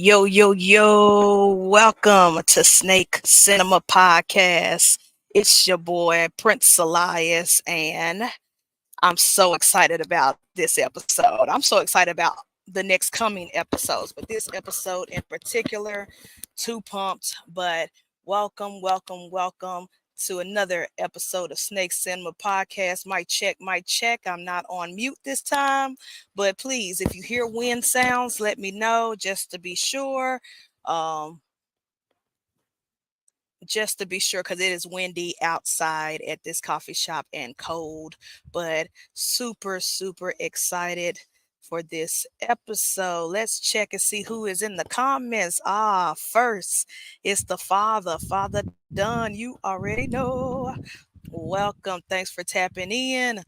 Yo, yo, yo, welcome to Snake Cinema Podcast. It's your boy, Prince Elias, and I'm so excited about this episode. I'm so excited about the next coming episodes, but this episode in particular, too pumped. But welcome to another episode of Snake Cinema Podcast. Mic check. I'm not on mute this time, but please, if you hear wind sounds, let me know just to be sure. Um, just to be sure, because it is windy outside at this coffee shop and cold, but super excited for this episode. Let's check and see who is in the comments. First, it's the Father Dunn. You already know. Welcome. Thanks for tapping in.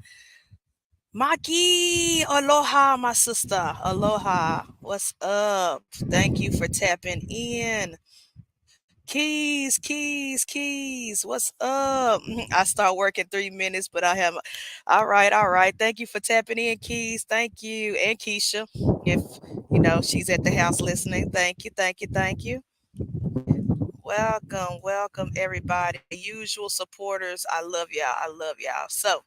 Maki, aloha, my sister. Aloha. What's up? Thank you for tapping in. Keys. What's up? I start work in 3 minutes, but I have. All right. Thank you for tapping in, Keys. Thank you, and Keisha, if she's at the house listening. Thank you. Welcome, everybody. Usual supporters. I love y'all. So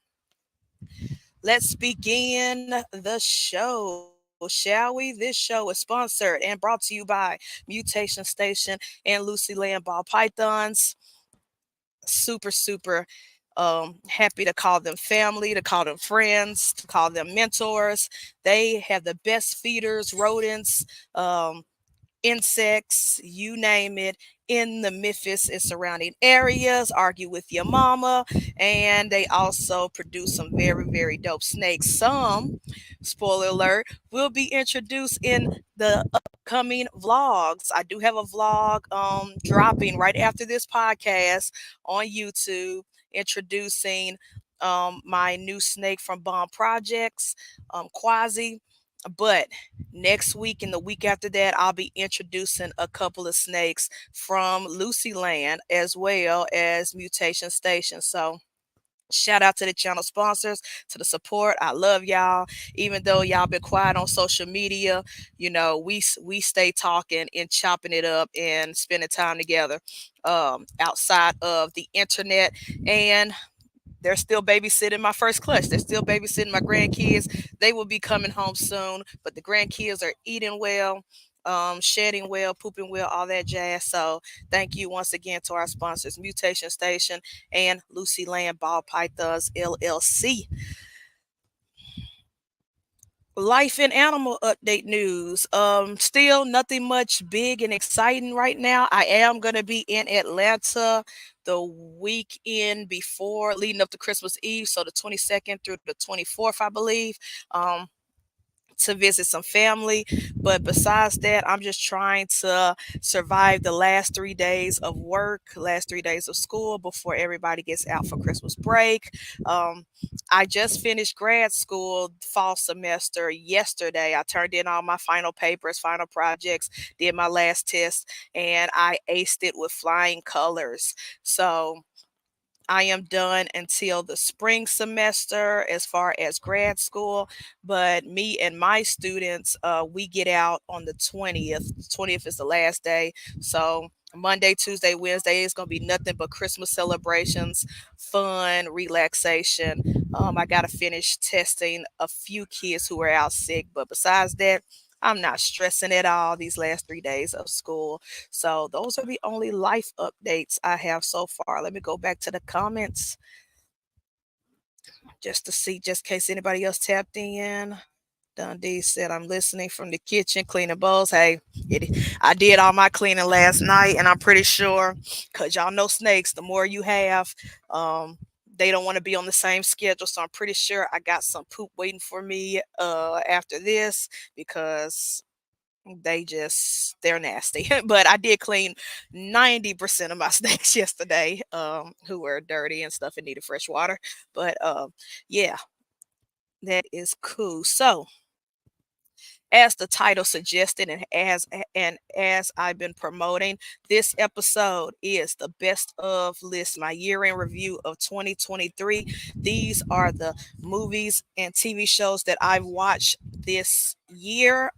let's begin the show. Shall we? This show is sponsored and brought to you by Mutation Station and Lucy Land Ball Pythons. Super happy to call them family, to call them friends, to call them mentors. They have the best feeders, rodents, insects, you name it, in the Memphis and surrounding areas. Argue with your mama. And they also produce some very dope snakes. Some, spoiler alert, will be introduced in the upcoming vlogs. I do have a vlog dropping right after this podcast on YouTube, introducing my new snake from Bomb Projects, Quasi. But next week and the week after that, I'll be introducing a couple of snakes from Lucy Land as well as Mutation Station. So shout out to the channel sponsors, to the support. I love y'all. Even though y'all been quiet on social media, we stay talking and chopping it up and spending time together outside of the internet. And they're still babysitting my first clutch. They're still babysitting my grandkids. They will be coming home soon, but the grandkids are eating well, shedding well, pooping well, all that jazz. So thank you once again to our sponsors, Mutation Station and Lucy Land Ball Pythons LLC. Life and animal update news. Still nothing much big and exciting right now. I am going to be in Atlanta the weekend before, leading up to Christmas Eve, so the 22nd through the 24th, I believe. To visit some family. But besides that, I'm just trying to survive the last 3 days of work, last 3 days of school before everybody gets out for Christmas break. I just finished grad school fall semester yesterday. I turned in all my final papers, final projects, did my last test, and I aced it with flying colors. So I am done until the spring semester as far as grad school, but me and my students, we get out on the 20th. The 20th is the last day. So Monday, Tuesday, Wednesday is going to be nothing but Christmas celebrations, fun, relaxation. I got to finish testing a few kids who are out sick, but besides that, I'm not stressing at all these last 3 days of school. So those are the only life updates I have so far. Let me go back to the comments just to see, just in case anybody else tapped in. Dundee said, I'm listening from the kitchen, cleaning bowls. Hey, I did all my cleaning last night, and I'm pretty sure, because y'all know snakes, the more you have, they don't want to be on the same schedule. So I'm pretty sure I got some poop waiting for me after this, because they're nasty. But I did clean 90% of my snakes yesterday, who were dirty and stuff and needed fresh water. But yeah, that is cool. So as the title suggested, and as I've been promoting, this episode is the best of list, my year-end review of 2023. These are the movies and TV shows that I've watched this year.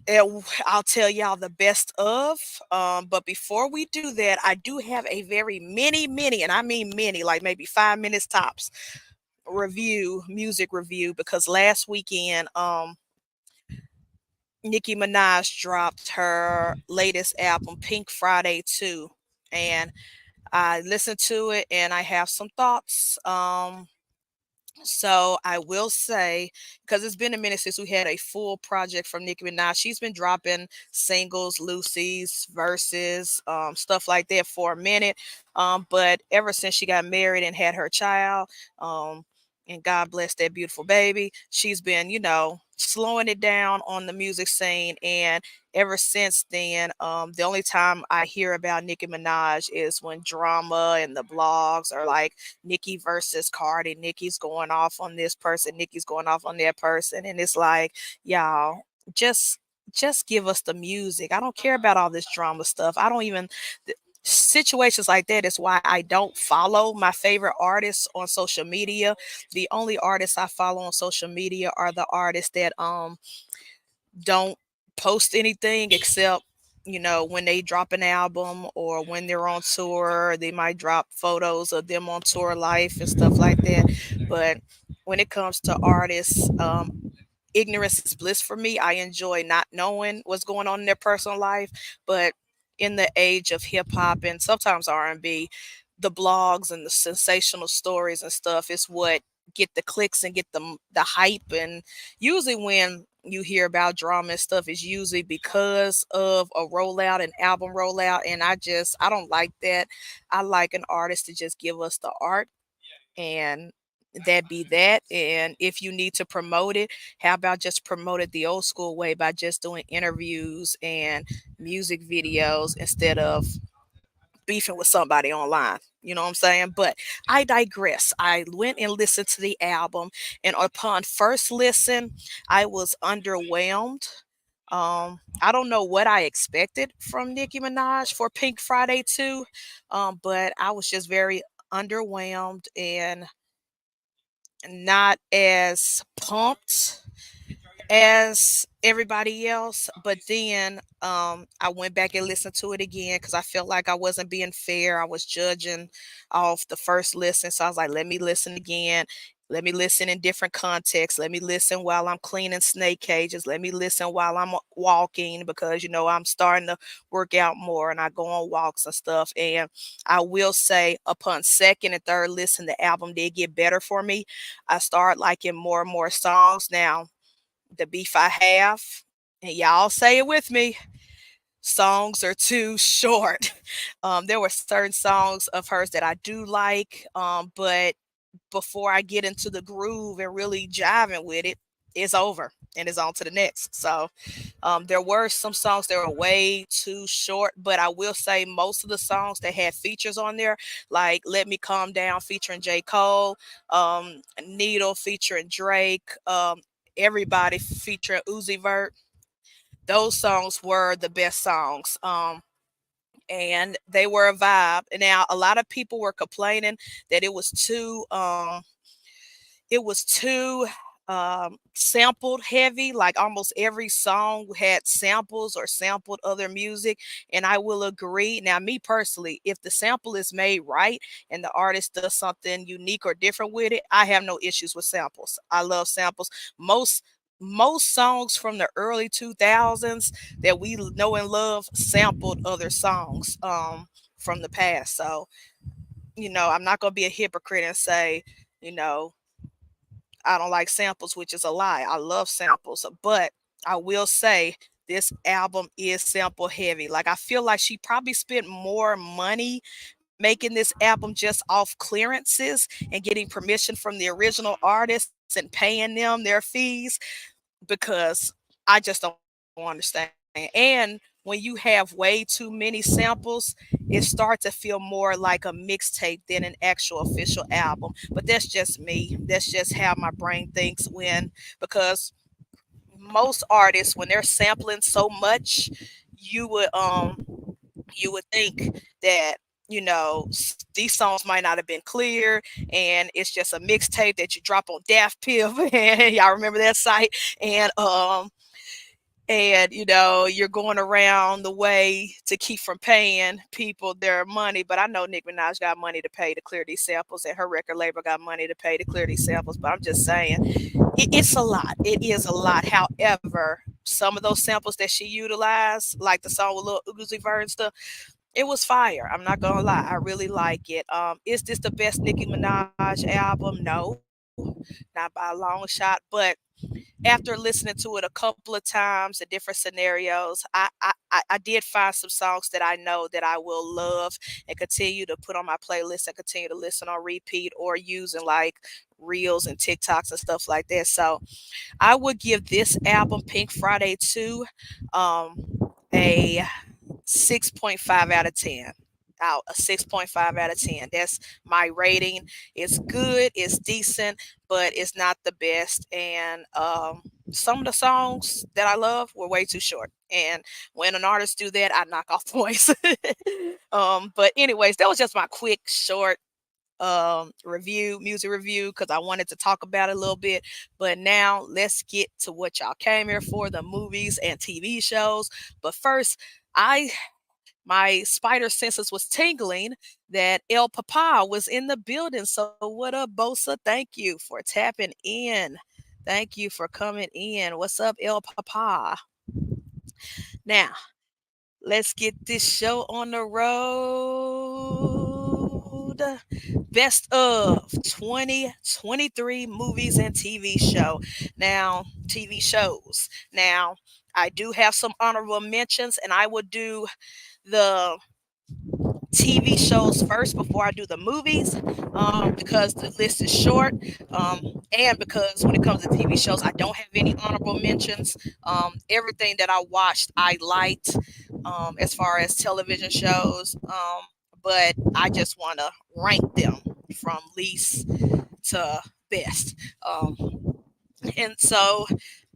I'll tell y'all the best of. But before we do that, I do have a very mini, and I mean mini, like maybe 5 minutes tops music review, because last weekend, Nicki Minaj dropped her latest album, Pink Friday 2. And I listened to it and I have some thoughts. So I will say, because it's been a minute since we had a full project from Nicki Minaj. She's been dropping singles, Lucy's, verses, stuff like that for a minute. But ever since she got married and had her child, um, and God bless that beautiful baby, she's been, slowing it down on the music scene. And ever since then, the only time I hear about Nicki Minaj is when drama and the blogs are like, Nicki versus Cardi. Nicki's going off on this person. Nicki's going off on that person. And it's like, y'all, just just give us the music. I don't care about all this drama stuff. I don't even situations like that is why I don't follow my favorite artists on social media. The only artists I follow on social media are the artists that don't post anything except when they drop an album or when they're on tour. They might drop photos of them on tour life and stuff like that. But when it comes to artists, ignorance is bliss for me. I enjoy not knowing what's going on in their personal life. But in the age of hip hop and sometimes R&B, the blogs and the sensational stories and stuff is what get the clicks and get the hype. And usually when you hear about drama and stuff, is usually because of a rollout, an album rollout. And I don't like that. I like an artist to just give us the art, and that be that. And if you need to promote it, how about just promote it the old school way by just doing interviews and music videos instead of beefing with somebody online. You know what I'm saying? But I digress. I went and listened to the album, and upon first listen, I was underwhelmed. I don't know what I expected from Nicki Minaj for Pink Friday 2, but I was just very underwhelmed and not as pumped as everybody else. But then I went back and listened to it again because I felt like I wasn't being fair. I was judging off the first listen. So I was like, let me listen again. Let me listen in different contexts. Let me listen while I'm cleaning snake cages. Let me listen while I'm walking, because I'm starting to work out more and I go on walks and stuff. And I will say, upon second and third listen, the album did get better for me. I started liking more and more songs. Now, the beef I have, and y'all say it with me, songs are too short. There were certain songs of hers that I do like, but before I get into the groove and really jiving with it, it's over and it's on to the next. So there were some songs that were way too short, but I will say most of the songs that had features on there, like "Let Me Calm Down" featuring J. Cole, "Needle" featuring Drake, "Everybody" featuring Uzi Vert. Those songs were the best songs. And they were a vibe. And now a lot of people were complaining that it was too sampled heavy. Like almost every song had samples or sampled other music. And I will agree. Now, me personally, if the sample is made right and the artist does something unique or different with it, I have no issues with samples. I love samples. Most songs from the early 2000s that we know and love sampled other songs from the past. So I'm not going to be a hypocrite and say, you know I don't like samples, which is a lie. I love samples, but I will say this album is sample heavy. Like, I feel like she probably spent more money making this album just off clearances and getting permission from the original artists and paying them their fees, because I just don't understand. And when you have way too many samples, it starts to feel more like a mixtape than an actual official album. But that's just me. That's just how my brain thinks. Because most artists, when they're sampling so much, you would think that these songs might not have been clear, and it's just a mixtape that you drop on Daft Pip. And y'all remember that site. And and you're going around the way to keep from paying people their money. But I know Nicki Minaj got money to pay to clear these samples, and her record label got money to pay to clear these samples. But I'm just saying, it's a lot. It is a lot. However, some of those samples that she utilized, like the song with Lil Uzi Vert and stuff, it was fire. I'm not gonna lie. I really like it. Is this the best Nicki Minaj album? No, not by a long shot. But after listening to it a couple of times in different scenarios, I did find some songs that I know that I will love and continue to put on my playlist and continue to listen on repeat or using like reels and TikToks and stuff like that. So I would give this album, Pink Friday 2, um, a 6.5 out of 10. Out a 6.5 out of 10. That's my rating. It's good, it's decent, but it's not the best. And some of the songs that I love were way too short. And when an artist do that, I knock off points. But anyways, that was just my quick, short music review, because I wanted to talk about it a little bit. But now let's get to what y'all came here for, the movies and TV shows. But first, I my spider senses was tingling that El Papa was in the building. So what up, Bosa? Thank you for tapping in. Thank you for coming in. What's up, El Papa? Now, let's get this show on the road. Best of 2023 movies and TV show. Now, TV shows. Now, I do have some honorable mentions, and I will do the TV shows first before I do the movies, because the list is short, and because when it comes to TV shows, I don't have any honorable mentions. Everything that I watched, I liked, as far as television shows, but I just want to rank them from least to best. And so,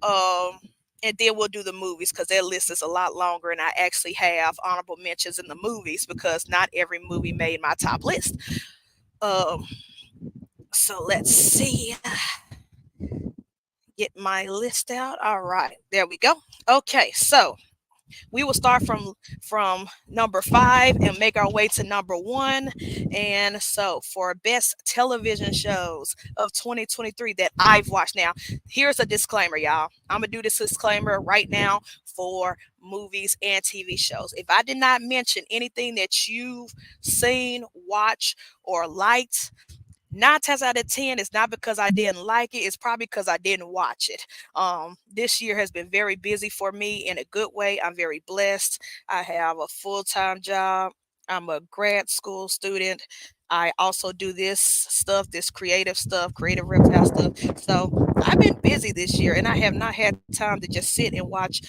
um, and then we'll do the movies because their list is a lot longer, and I actually have honorable mentions in the movies because not every movie made my top list. Um, so let's see, get my list out. All right, there we go. Okay, so we will start from number 5 and make our way to number 1. And so for best television shows of 2023 that I've watched. Now, here's a disclaimer, y'all. I'm gonna do this disclaimer right now for movies and TV shows. If I did not mention anything that you've seen, watched, or liked, 9 times out of 10, it's not because I didn't like it. It's probably because I didn't watch it. This year has been very busy for me in a good way. I'm very blessed. I have a full-time job. I'm a grad school student. I also do this stuff, this creative stuff, creative reptile stuff. So I've been busy this year, and I have not had time to just sit and watch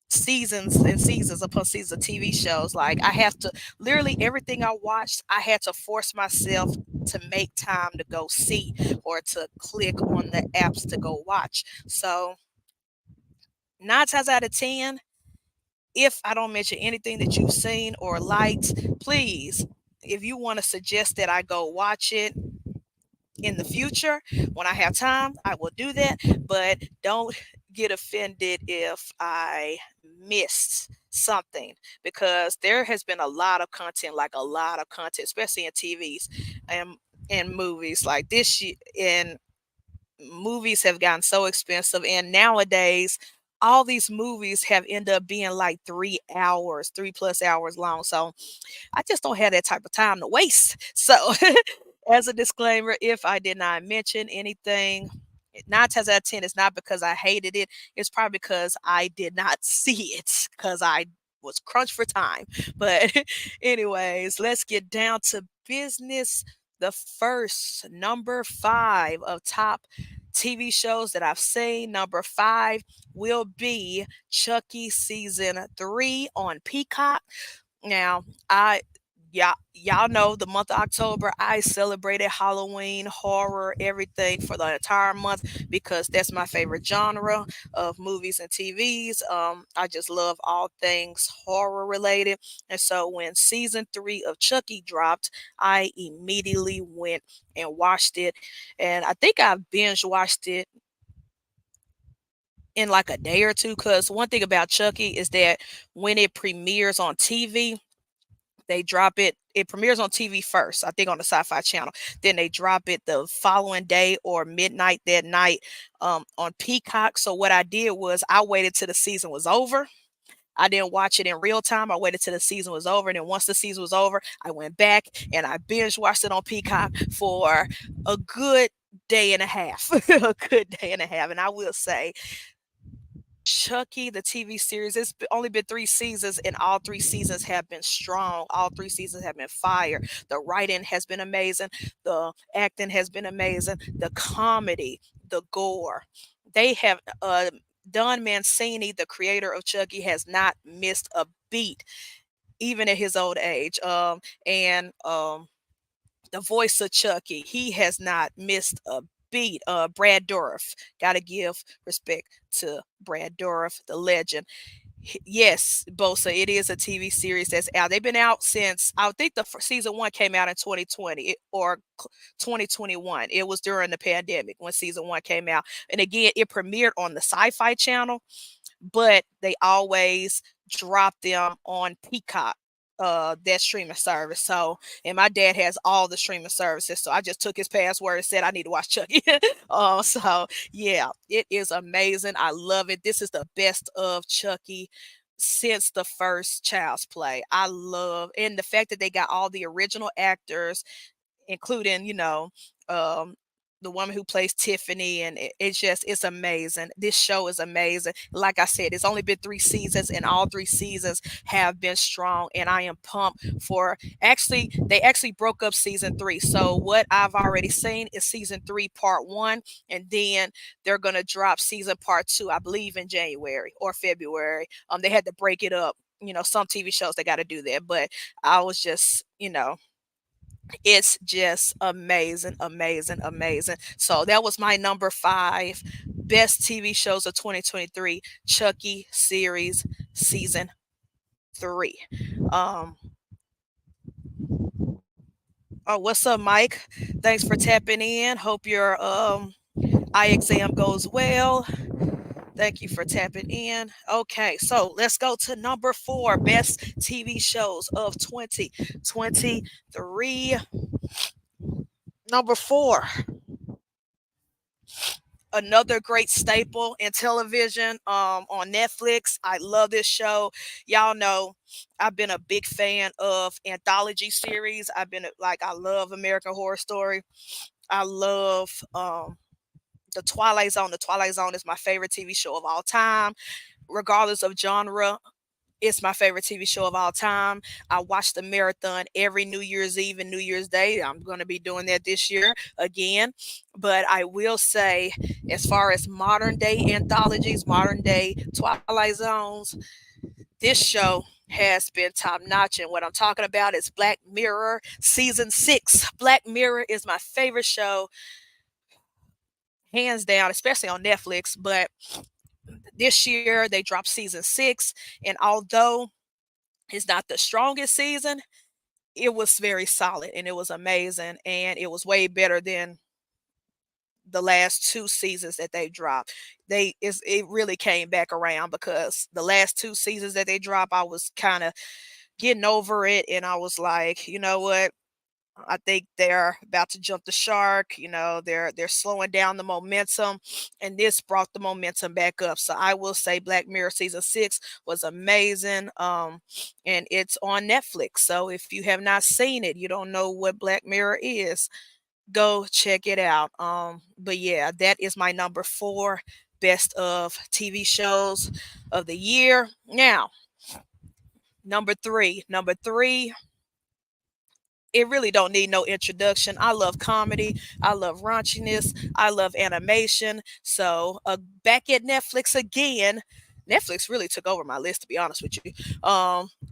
seasons and seasons upon seasons of TV shows. Like, I have to literally everything I watched, I had to force myself to make time to go see or to click on the apps to go watch. So 9 times out of 10, if I don't mention anything that you've seen or liked, please, if you want to suggest that I go watch it in the future when I have time, I will do that. But don't get offended if I missed something, because there has been a lot of content, like a lot of content, especially in TVs and movies. Like this year, and movies have gotten so expensive, and nowadays all these movies have ended up being like 3 hours, 3+ hours long. So I just don't have that type of time to waste. So, as a disclaimer, if I did not mention anything, 9 times out of 10, it's not because I hated it. It's probably because I did not see it because I was crunched for time. But, anyways, let's get down to business. The first, number 5 of top TV shows that I've seen, number 5 will be Chucky season 3 on Peacock. Now, y'all know the month of October, I celebrated Halloween, horror, everything for the entire month because that's my favorite genre of movies and TVs. I just love all things horror related. And so when season 3 of Chucky dropped, I immediately went and watched it. And I think I binge watched it in like a day or two. Because one thing about Chucky is that when it premieres on TV, they drop it. It premieres on TV first, I think, on the Sci-Fi Channel. Then they drop it the following day or midnight that night on Peacock. So what I did was I waited till the season was over. I didn't watch it in real time. I waited till the season was over. And then once the season was over, I went back and I binge watched it on Peacock for a good day and a half. A good day and a half. And I will say, Chucky, the TV series, only been 3 seasons, and all 3 seasons have been strong. All 3 seasons have been fire. The writing has been amazing. The acting has been amazing. The comedy, the gore. They have Don Mancini, the creator of Chucky, has not missed a beat, even at his old age. And The voice of Chucky, he has not missed a beat. Brad Dourif, gotta give respect to Brad Dourif, the legend. Yes, Bosa, it is a TV series that's out. They've been out since, I think the season one came out in 2020 or 2021. It was during the pandemic when season one came out. And again, it premiered on the Sci-Fi Channel, but they always drop them on Peacock, that streaming service. So, and my dad has all the streaming services, so I just took his password and said I need to watch Chucky. So yeah, it is amazing. I love it. This is the best of Chucky since the first Child's Play. I love, and the fact that they got all the original actors, including, the woman who plays Tiffany, and it's amazing. This show is amazing. Like I said, it's only been 3 seasons, and all 3 seasons have been strong. And I am pumped for, actually, they actually broke up season three. So what I've already seen is season three, part one, and then they're gonna drop season part two, I believe, in January or February. They had to break it up. Some TV shows they got to do that, but I was just, it's just amazing, amazing, amazing. So that was my number five best TV shows of 2023, Chucky series season three. Um, oh, what's up, Mike? Thanks for tapping in. Hope your eye exam goes well. Thank you for tapping in. Okay, so let's go to number four, best TV shows of 2023. Number four, another great staple in television, on Netflix. I love this show. Y'all know I've been a big fan of anthology series. I love American Horror Story. I love The Twilight Zone. The Twilight Zone is my favorite TV show of all time, regardless of genre. It's my favorite TV show of all time. I watch the marathon every New Year's Eve and New Year's Day. I'm going to be doing that this year again. But I will say, as far as modern day anthologies, modern day Twilight Zones, this show has been top notch. And what I'm talking about is Black Mirror season six. Black Mirror is my favorite show, hands down, especially on Netflix. But this year they dropped season six, and although it's not the strongest season, it was very solid and it was amazing, and it was way better than the last 2 seasons that they dropped. It really came back around, because the last 2 seasons that they dropped, I was kind of getting over it, and I was like, you know what? I think they're about to jump the shark. They're slowing down the momentum, and this brought the momentum back up. So I will say Black Mirror season six was amazing. And it's on Netflix. So if you have not seen it, you don't know what Black Mirror is, go check it out. But yeah, that is my number four best of TV shows of the year. Now, number three, it really don't need no introduction. I love comedy. I love raunchiness. I love animation. So back at Netflix again. Netflix really took over my list, to be honest with you.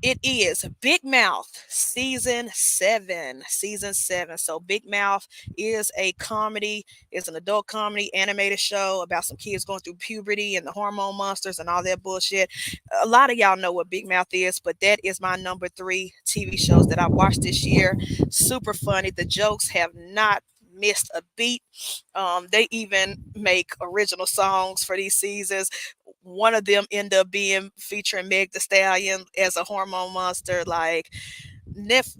It is Big Mouth season seven. Season seven. So Big Mouth is a comedy, is an adult comedy animated show about some kids going through puberty and the hormone monsters and all that bullshit. A lot of y'all know what Big Mouth is, but that is my number three TV shows that I watched this year. Super funny. The jokes have not missed a beat. They even make original songs for these seasons. One of them end up being featuring Meg The Stallion as a hormone monster. Like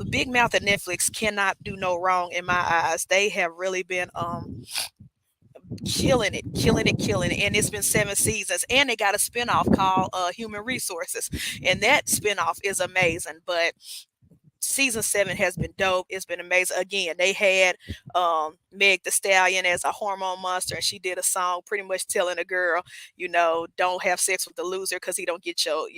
Big Mouth and Netflix cannot do no wrong in my eyes. They have really been killing it, killing it, killing it. And it's been 7 seasons. And they got a spinoff called Human Resources. And that spinoff is amazing. But season 7 has been dope. It's been amazing. Again, they had Meg The Stallion as a hormone monster, and she did a song pretty much telling a girl, don't have sex with the loser because he don't get your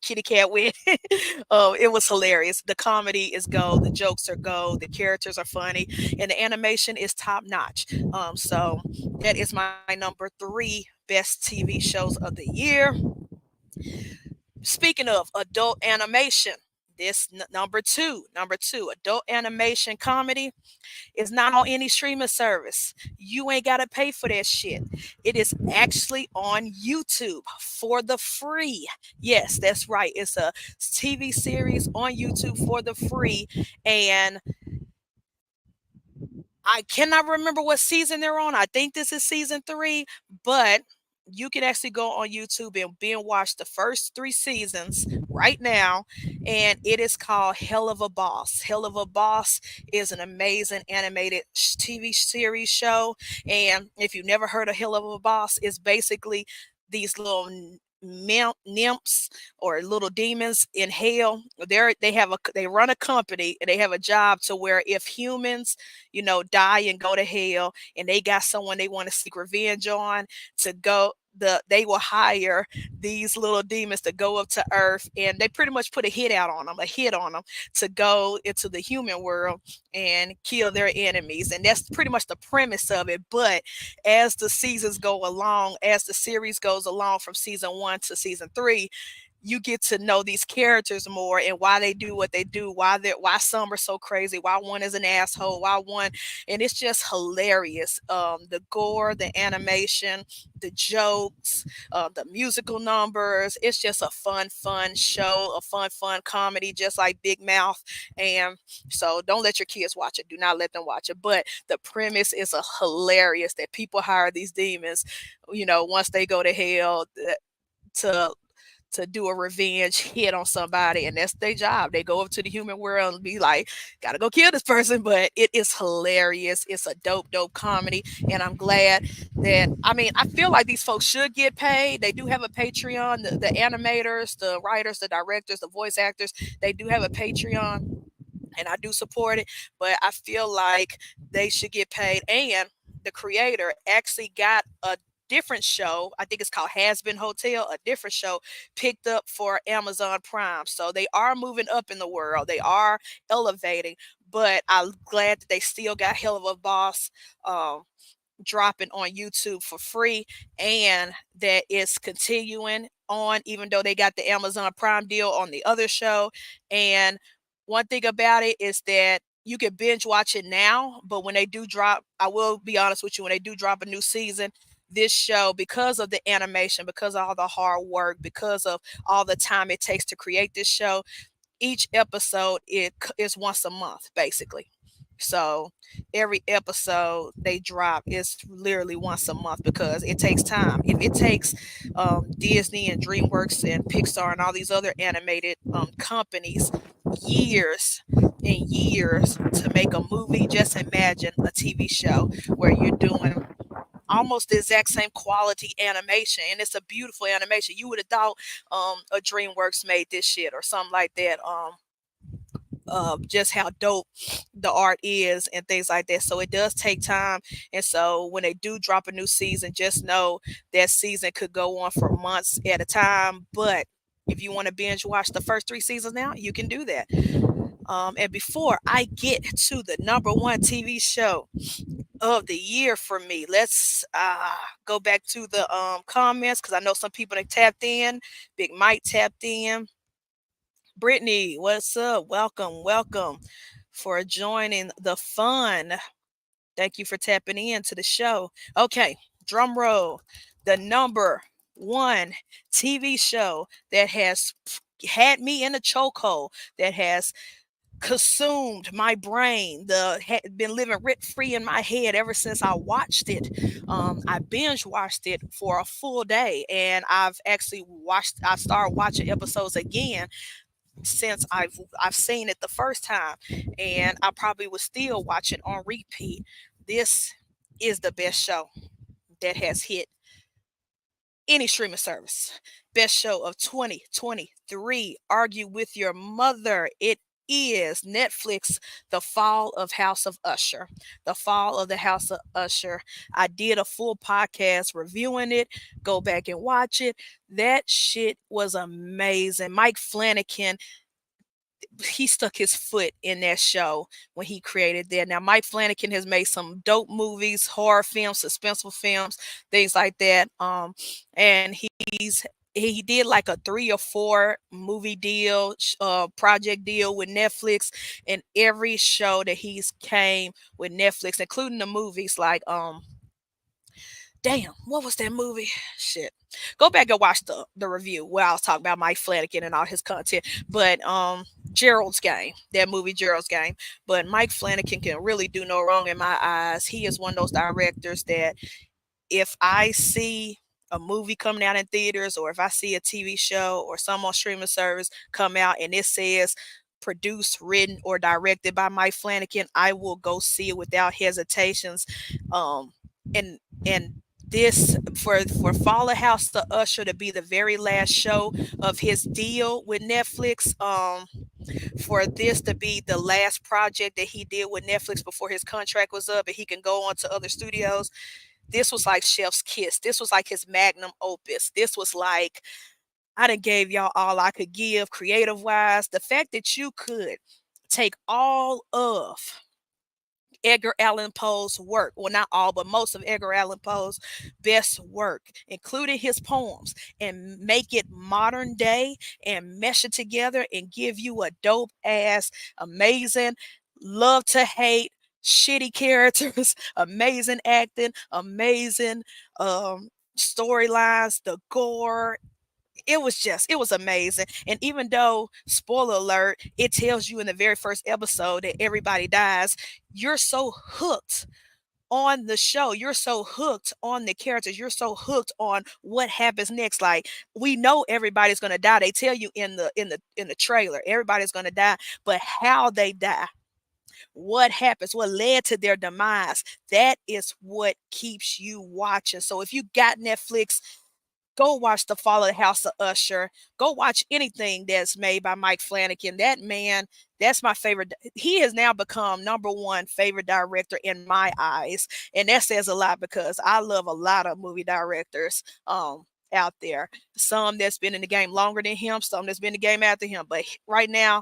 kitty cat win. It was hilarious. The comedy is gold. The jokes are gold. The characters are funny, and the animation is top notch. So that is my number 3 best TV shows of the year. Speaking of adult animation, this number two adult animation comedy is not on any streaming service. You ain't got to pay for that shit. It is actually on YouTube for the free. Yes, that's right. It's a TV series on YouTube for the free. And I cannot remember what season they're on. I think this is season 3, but you can actually go on YouTube and binge watch the first 3 seasons right now. And it is called Hell of a Boss. Hell of a Boss is an amazing animated TV series show. And if you've never heard of Hell of a Boss, it's basically these little nymphs or little demons in hell. They run a company, and they have a job to where if humans die and go to hell, and they got someone they want to seek revenge on, to go they will hire these little demons to go up to earth, and they pretty much put a hit on them to go into the human world and kill their enemies. And that's pretty much the premise of it. But as the seasons go along, as the series goes along from season 1 to season 3, you get to know these characters more and why they do what they do, why some are so crazy, why one is an asshole, why one, and it's just hilarious. The gore, the animation, the jokes, the musical numbers. It's just a fun show, a fun comedy, just like Big Mouth. And so don't let your kids watch it. Do not let them watch it. But the premise is a hilarious that people hire these demons, once they go to hell, to do a revenge hit on somebody, and that's their job. They go up to the human world and be like, gotta go kill this person. But it is hilarious. It's a dope comedy, and I'm glad that, I feel like these folks should get paid. They do have a Patreon. The animators, the writers, the directors, the voice actors, they do have a Patreon, and I do support it. But I feel like they should get paid. And the creator actually got a different show. I think it's called Has Been Hotel, a different show picked up for Amazon Prime. So they are moving up in the world. They are elevating. But I'm glad that they still got Hell of a Boss dropping on YouTube for free, and that is continuing on, even though they got the Amazon Prime deal on the other show. And one thing about it is that you can binge watch it now, but when they do drop, I will be honest with you, when they do drop a new season, this show, because of the animation, because of all the hard work, because of all the time it takes to create this show, each episode is once a month, basically. So every episode they drop is literally once a month, because it takes time. If it takes Disney and DreamWorks and Pixar and all these other animated companies years and years to make a movie, just imagine a TV show where you're doing almost the exact same quality animation, and it's a beautiful animation. You would have thought a DreamWorks made this shit or something like that. Just how dope the art is and things like that. So it does take time. And so when they do drop a new season, just know that season could go on for months at a time. But if you want to binge watch the first 3 seasons now, you can do that. And before I get to the number 1 TV show of the year for me, let's go back to the comments, because I know some people that tapped in. Big Mike tapped in. Brittany, what's up? Welcome for joining the fun. Thank you for tapping in to the show. Okay, drum roll. The number 1 TV show that has had me in a chokehold, that has consumed my brain. The had been living rent free in my head ever since I watched it. I binge watched it for a full day, and I've actually watched. I started watching episodes again since I've seen it the first time, and I probably will still watch it on repeat. This is the best show that has hit any streaming service. Best show of 2023. Argue with your mother. It is Netflix, The Fall of House of Usher. The Fall of the House of Usher. I did a full podcast reviewing it. Go back and watch it. That shit was amazing. Mike Flanagan, he stuck his foot in that show when he created that. Now, Mike Flanagan has made some dope movies, horror films, suspenseful films, things like that. And he did like a 3 or 4 movie deal, project deal with Netflix, and every show that he's came with Netflix, including the movies like damn, what was that movie? Shit. Go back and watch the review where I was talking about Mike Flanagan and all his content. But Gerald's Game, that movie Gerald's Game. But Mike Flanagan can really do no wrong in my eyes. He is one of those directors that if I see a movie coming out in theaters, or if I see a TV show or some on streaming service come out and it says produced, written, or directed by Mike Flanagan, I will go see it without hesitations. Um, and this for Fall of House to Usher to be the very last show of his deal with Netflix. For this to be the last project that he did with Netflix before his contract was up and he can go on to other studios, this was like Chef's Kiss. This was like his magnum opus. This was like, I done gave y'all all I could give creative wise. The fact that you could take all of Edgar Allan Poe's work, well, not all, but most of Edgar Allan Poe's best work, including his poems, and make it modern day and mesh it together and give you a dope ass, amazing, love to hate, shitty characters, amazing acting, amazing storylines, the gore, it was amazing. And even though, spoiler alert, it tells you in the very first episode that everybody dies, you're so hooked on the show. You're so hooked on the characters. You're so hooked on what happens next. Like, we know everybody's gonna die. They tell you in the trailer, everybody's gonna die, but how they die, what happens, what led to their demise, that is what keeps you watching. So if you got Netflix, go watch The Fall of the House of Usher. Go watch anything that's made by Mike Flanagan. That man, that's my favorite. He has now become number one favorite director in my eyes. And that says a lot because I love a lot of movie directors out there. Some that's been in the game longer than him, some that's been in the game after him. But right now,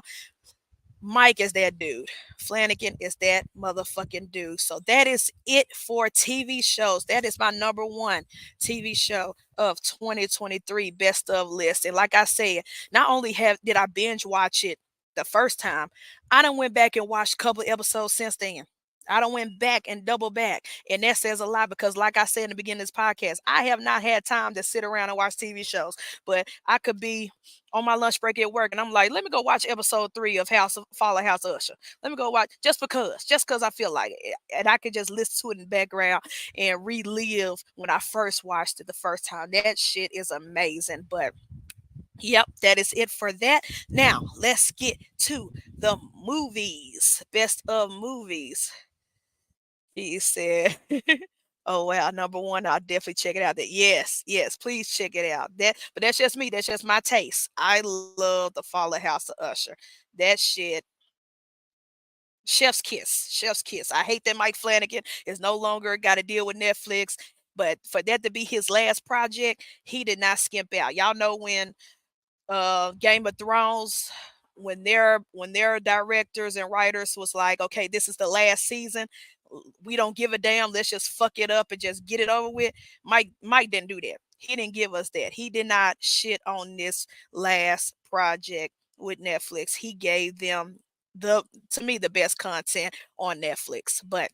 Mike is that dude. Flanagan is that motherfucking dude. So that is it for TV shows. That is my number one TV show of 2023 best of list. And like I said, not only have did I binge watch it the first time, I done went back and watched a couple of episodes since then. I done went back and double back. And that says a lot because like I said in the beginning of this podcast, I have not had time to sit around and watch TV shows. But I could be on my lunch break at work and I'm like, let me go watch episode 3 of House of Fall of House of Usher. Let me go watch just because I feel like it. And I could just listen to it in the background and relive when I first watched it the first time. That shit is amazing. But yep, that is it for that. Now, let's get to the movies. Best of movies. He said, "Oh wow, number one, I'll definitely check it out." That yes, yes, please check it out. But that's just me. That's just my taste. I love the Fall of House of Usher. That shit, chef's kiss, chef's kiss. I hate that Mike Flanagan is no longer got to deal with Netflix, but for that to be his last project, he did not skimp out. Y'all know when Game of Thrones, when their directors and writers was like, okay, this is the last season. We don't give a damn. Let's just fuck it up and just get it over with. Mike didn't do that. He didn't give us that. He did not shit on this last project with Netflix. He gave them the to me the best content on Netflix. But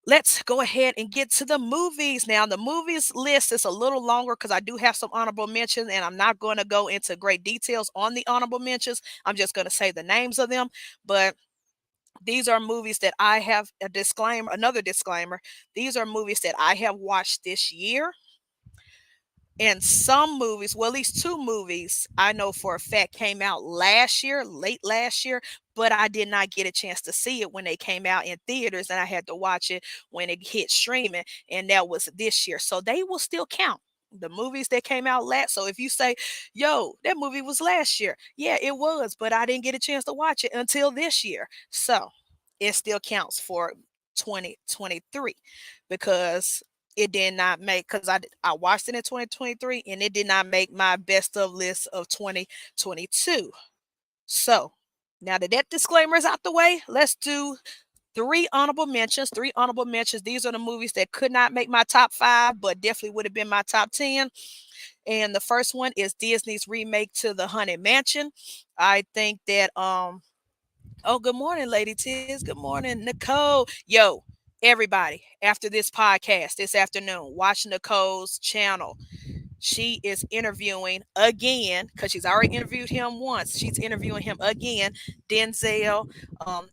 Let's go ahead and get to the movies. Now, the movies list is a little longer because I do have some honorable mentions, and I'm not going to go into great details on the honorable mentions. I'm just going to say the names of them. But these are movies that I have a disclaimer, another disclaimer. These are movies that I have watched this year, and some movies, well, at least two movies I know for a fact came out last year, late last year, but I did not get a chance to see it when they came out in theaters, and I had to watch it when it hit streaming, and that was this year. So they will still count. The movies that came out last. So if you say, yo, that movie was last year, yeah, it was, but I didn't get a chance to watch it until this year. So it still counts for 2023 because it did not make, because I watched it in 2023 and it did not make my best of list of 2022. So now that that disclaimer is out the way, let's do three honorable mentions. Three honorable mentions. These are the movies that could not make my top five, but definitely would have been my top 10. And the first one is Disney's remake to the Haunted Mansion. I think that oh, good morning, Lady Tiz. Good morning, Nicole. Yo, everybody, after this podcast this afternoon, watch Nicole's channel. She is interviewing again because she's already interviewed him once. She's interviewing him again, Denzel,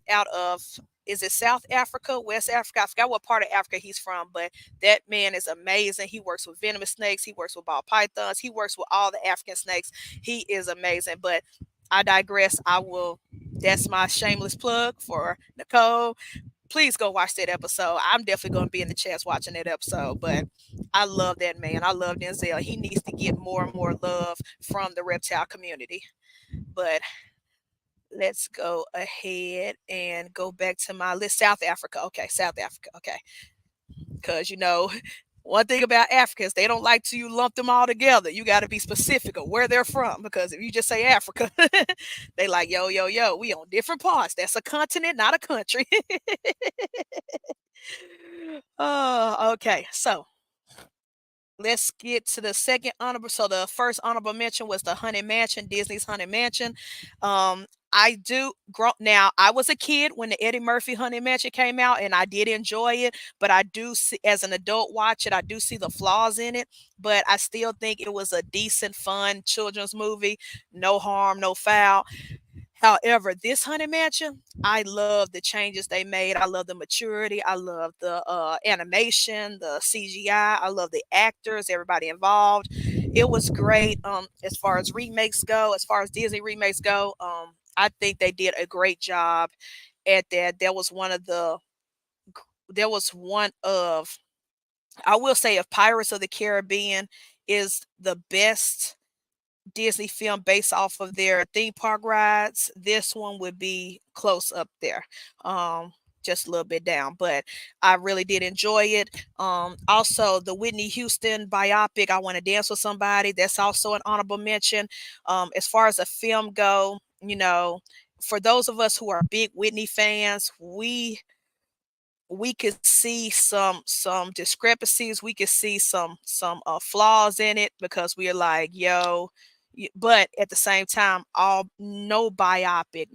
out of, is it South Africa, West Africa? I forgot what part of Africa he's from, but that man is amazing. He works with venomous snakes. He works with ball pythons. He works with all the African snakes. He is amazing. But I digress. I will. That's my shameless plug for Nicole. Please go watch that episode. I'm definitely going to be in the chats watching that episode. But I love that man. I love Denzel. He needs to get more and more love from the reptile community. But let's go ahead and go back to my list. South Africa. Okay, South Africa. Okay. Because, one thing about Africans, they don't like to you lump them all together. You got to be specific of where they're from. Because if you just say Africa, they like, yo, yo, yo, we on different parts. That's a continent, not a country. Oh, okay. So let's get to the second honorable. So the first honorable mention was the Haunted Mansion, Disney's Haunted Mansion. I do grow now. I was a kid when the Eddie Murphy Haunted Mansion came out, and I did enjoy it. But I do see, as an adult watch it, I do see the flaws in it. But I still think it was a decent, fun children's movie. No harm, no foul. However, this Haunted Mansion, I love the changes they made. I love the maturity. I love the animation, the CGI. I love the actors, everybody involved. It was great. As far as remakes go, as far as Disney remakes go, I think they did a great job at that. There was one of, I will say, if Pirates of the Caribbean is the best Disney film based off of their theme park rides, this one would be close up there. Um, just a little bit down, but I really did enjoy it. Also, the Whitney Houston biopic, I Want to Dance with Somebody, that's also an honorable mention. As far as a film go, for those of us who are big Whitney fans, we could see some discrepancies. We could see some flaws in it because we are like, yo. But at the same time, all no biopic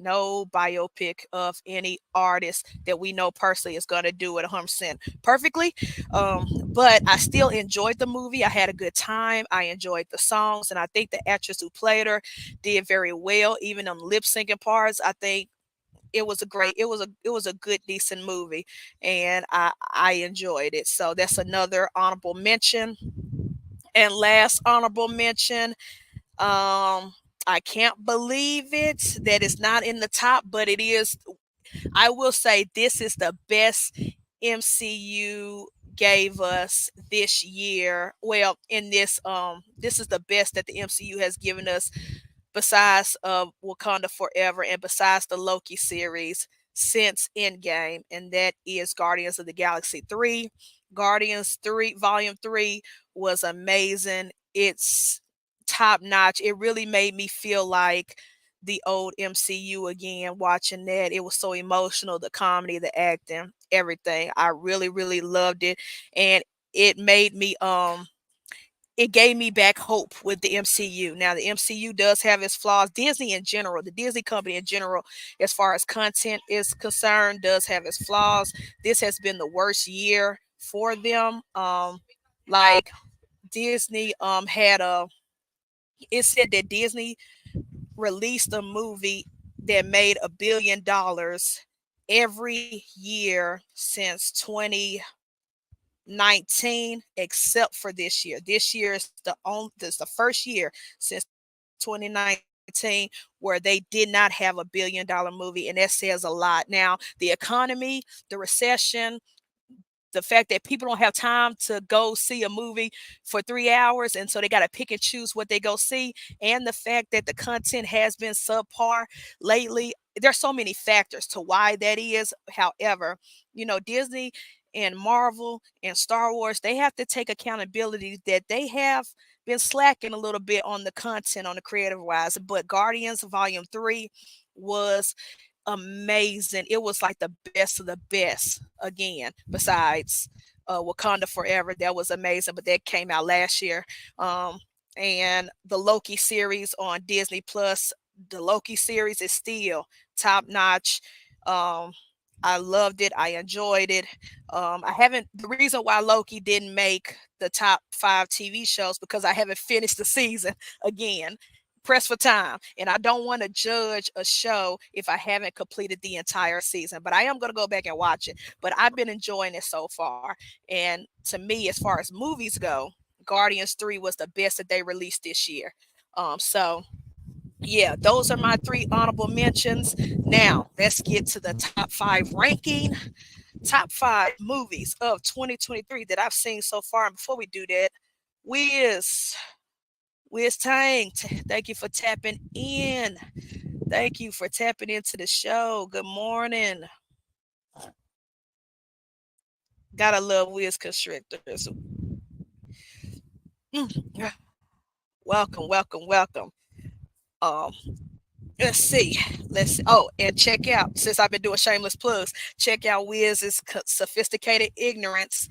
of any artist that we know personally is going to do it 100% perfectly. But I still enjoyed the movie. I had a good time. I enjoyed the songs, and I think the actress who played her did very well. Even them lip syncing parts, I think it was a good decent movie, and I enjoyed it. So that's another honorable mention. And last honorable mention, I can't believe it that it's not in the top, but it is. I will say this is the best MCU gave us this year. Well, in this is the best that the MCU has given us besides Wakanda Forever and besides the Loki series since Endgame, and that is Guardians of the Galaxy 3. Guardians 3 Volume 3 was amazing. It's top notch. It really made me feel like the old MCU again watching that. It was so emotional, the comedy, the acting, everything. I really really loved it, and it made me it gave me back hope with the MCU. Now the MCU does have its flaws. Disney in general, the Disney company in general, as far as content is concerned, does have its flaws. This has been the worst year for them. Like Disney had a it said that Disney released a movie that made $1 billion every year since 2019, except for this year. This year is this the first year since 2019 where they did not have $1 billion movie, and that says a lot. Now, the economy, the recession, the fact that people don't have time to go see a movie for 3 hours, and so they got to pick and choose what they go see, and the fact that the content has been subpar lately. There's so many factors to why that is. However, Disney and Marvel and Star Wars, they have to take accountability that they have been slacking a little bit on the content, on the creative wise. But Guardians Volume 3 was amazing. It was like the best of the best again, besides Wakanda Forever. That was amazing, but that came out last year. And the Loki series on Disney Plus, the Loki series is still top notch. Um, I loved it. I enjoyed it. I haven't. The reason why Loki didn't make the top 5 TV shows because I haven't finished the season again. Press for time, and I don't want to judge a show if I haven't completed the entire season. But I am going to go back and watch it. But I've been enjoying it so far. And to me, as far as movies go, Guardians 3 was the best that they released this year. So yeah, those are my 3 honorable mentions. Now, let's get to the top 5 ranking. Top 5 movies of 2023 that I've seen so far. And before we do that, Wiz, Wiz Tang, thank you for tapping in. Thank you for tapping into the show. Good morning. Gotta love Wiz Constrictors. Mm, welcome, welcome, welcome. Um, let's see. Let's see. Oh, and check out, since I've been doing shameless plugs, check out Wiz's Sophisticated Ignorance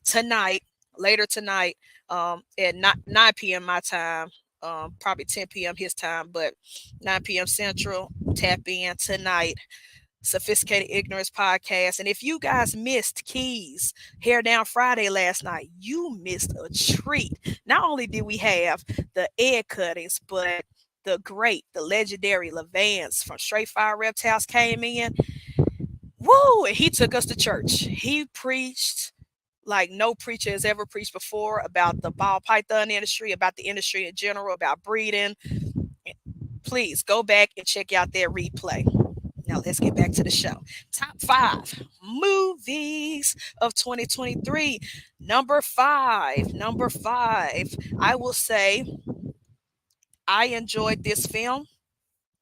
tonight, later tonight, at 9 p.m. my time, probably 10 p.m. his time, but 9 p.m. Central. Tap in tonight. Sophisticated Ignorance podcast. And if you guys missed Keys Hair Down Friday last night, you missed a treat. Not only did we have the Ed cuttings, but the great, the legendary Levance from Straight Fire Reptiles came in. Woo! And he took us to church. He preached like no preacher has ever preached before about the ball python industry, about the industry in general, about breeding. Please go back and check out their replay. Now let's get back to the show. Top 5 movies of 2023. Number 5. Number 5. I will say I enjoyed this film.